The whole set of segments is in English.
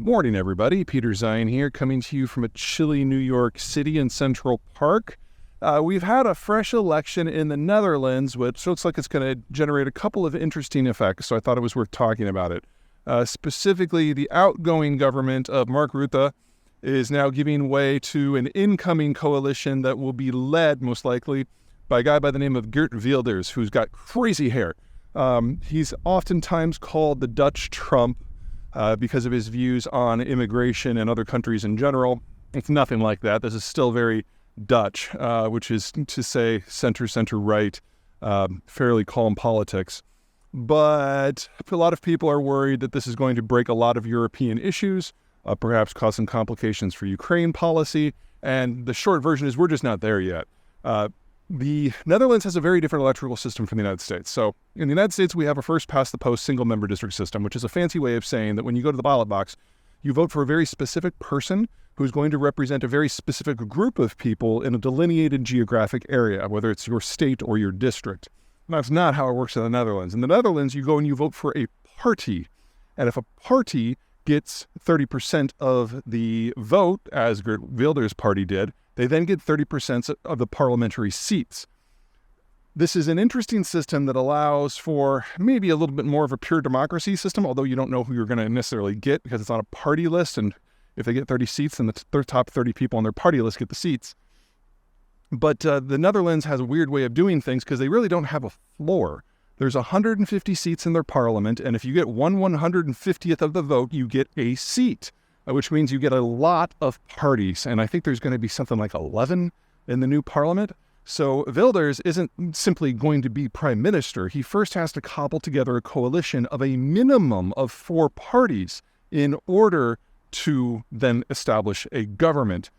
Morning, everybody. Peter Zeihan here, coming to you from a chilly New York City in Central Park. We've had a fresh election in the Netherlands, which looks like it's going to generate a couple of interesting effects, so I thought it was worth talking about it. Specifically, the outgoing government of Mark Rutte is now giving way to an incoming coalition that will be led, most likely, by a guy by the name of Geert, who's got crazy hair. He's oftentimes called the Dutch Trump, because of his views on immigration and other countries in general. It's nothing like that. This is still very Dutch, which is to say center-right, fairly calm politics. But a lot of people are worried that this is going to break a lot of European issues, perhaps cause some complications for Ukraine policy. And the short version is we're just not there yet. The Netherlands has a very different electoral system from the United States. So in the United States, we have a first-past-the-post single-member district system, which is a fancy way of saying that when you go to the ballot box, you vote for a very specific person who's going to represent a very specific group of people in a delineated geographic area, whether it's your state or your district. And that's not how it works in the Netherlands. In the Netherlands, you go and you vote for a party. And if a party gets 30% of the vote, as Geert Wilders' party did, they then get 30% of the parliamentary seats. This is an interesting system that allows for maybe a little bit more of a pure democracy system, although you don't know who you're going to necessarily get because it's on a party list, and if they get 30 seats, then the top 30 people on their party list get the seats. But the Netherlands has a weird way of doing things because they really don't have a floor. There's 150 seats in their parliament, and if you get 1/150th of the vote, you get a seat, which means you get a lot of parties. And I think there's going to be something like 11 in the new parliament. So Wilders isn't simply going to be prime minister. He first has to cobble together a coalition of a minimum of 4 parties in order to then establish a government.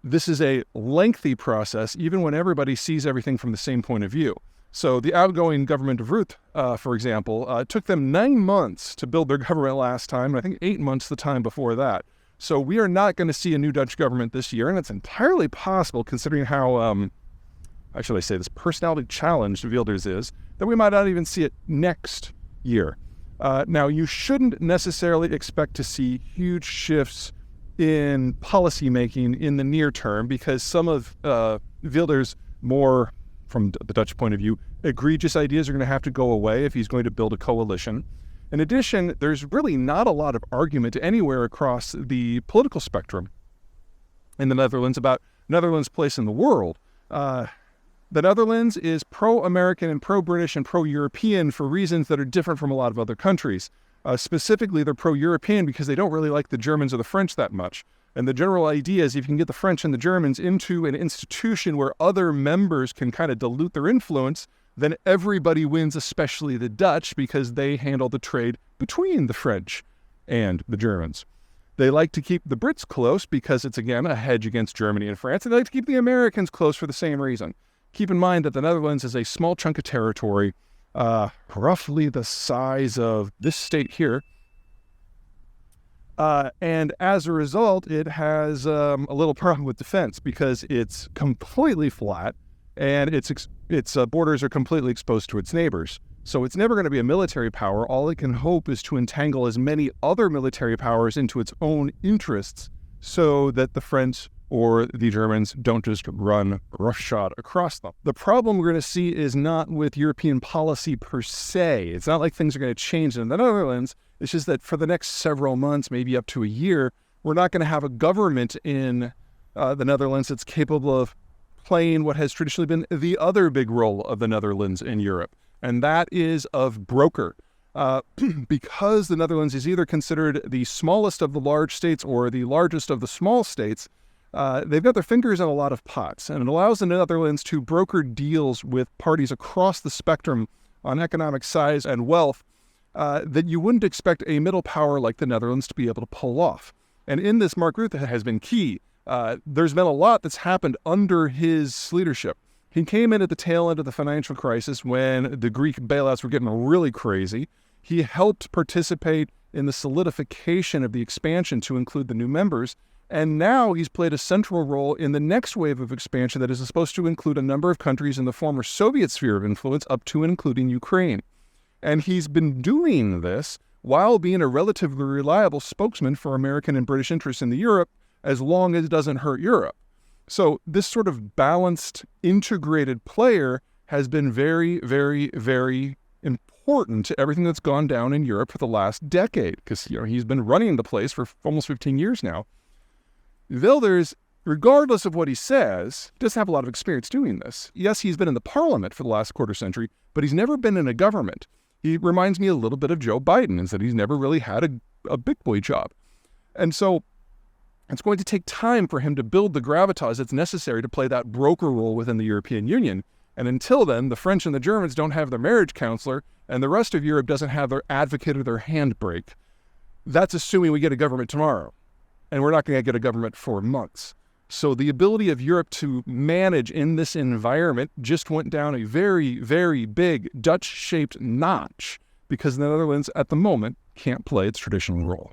This is a lengthy process, even when everybody sees everything from the same point of view. So the outgoing government of Rutte, for example, it took them 9 months to build their government last time, and I think 8 months the time before that. So we are not going to see a new Dutch government this year, and it's entirely possible, considering how, how should I say this, personality challenged Wilders is, that we might not even see it next year. Now, you shouldn't necessarily expect to see huge shifts in policymaking in the near term, because some of Wilders' more, from the Dutch point of view, egregious ideas are going to have to go away if he's going to build a coalition. In addition, there's really not a lot of argument anywhere across the political spectrum in the Netherlands about Netherlands' place in the world. The Netherlands is pro-American and pro-British and pro-European for reasons that are different from a lot of other countries. Specifically, they're pro-European because they don't really like the Germans or the French that much. And the general idea is if you can get the French and the Germans into an institution where other members can kind of dilute their influence, then everybody wins, especially the Dutch, because they handle the trade between the French and the Germans. They like to keep the Brits close because it's, again, a hedge against Germany and France. And they like to keep the Americans close for the same reason. Keep in mind that the Netherlands is a small chunk of territory, roughly the size of this state here. And as a result, it has a little problem with defense because it's completely flat and its borders are completely exposed to its neighbors. So it's never going to be a military power. All it can hope is to entangle as many other military powers into its own interests so that the French or the Germans don't just run roughshod across them. The problem we're going to see is not with European policy per se. It's not like things are going to change in the Netherlands. It's just that for the next several months, maybe up to a year, we're not going to have a government in the Netherlands that's capable of playing what has traditionally been the other big role of the Netherlands in Europe, and that is of broker. Because the Netherlands is either considered the smallest of the large states or the largest of the small states, they've got their fingers in a lot of pots, and it allows the Netherlands to broker deals with parties across the spectrum on economic size and wealth that you wouldn't expect a middle power like the Netherlands to be able to pull off. And in this, Mark Rutte has been key. There's been a lot that's happened under his leadership. He came in at the tail end of the financial crisis when the Greek bailouts were getting really crazy. He helped participate in the solidification of the expansion to include the new members. And now he's played a central role in the next wave of expansion that is supposed to include a number of countries in the former Soviet sphere of influence up to and including Ukraine. And he's been doing this while being a relatively reliable spokesman for American and British interests in Europe, as long as it doesn't hurt Europe. So this sort of balanced, integrated player has been very, very, very important to everything that's gone down in Europe for the last decade, because he's been running the place for almost 15 years now. Wilders, regardless of what he says, doesn't have a lot of experience doing this. Yes, he's been in the parliament for the last quarter century, but he's never been in a government. He reminds me a little bit of Joe Biden in that he's never really had a big boy job. And so it's going to take time for him to build the gravitas that's necessary to play that broker role within the European Union. And until then, the French and the Germans don't have their marriage counselor, and the rest of Europe doesn't have their advocate or their handbrake. That's assuming we get a government tomorrow. And we're not going to get a government for months. So the ability of Europe to manage in this environment just went down a very, very big Dutch-shaped notch because the Netherlands at the moment can't play its traditional role.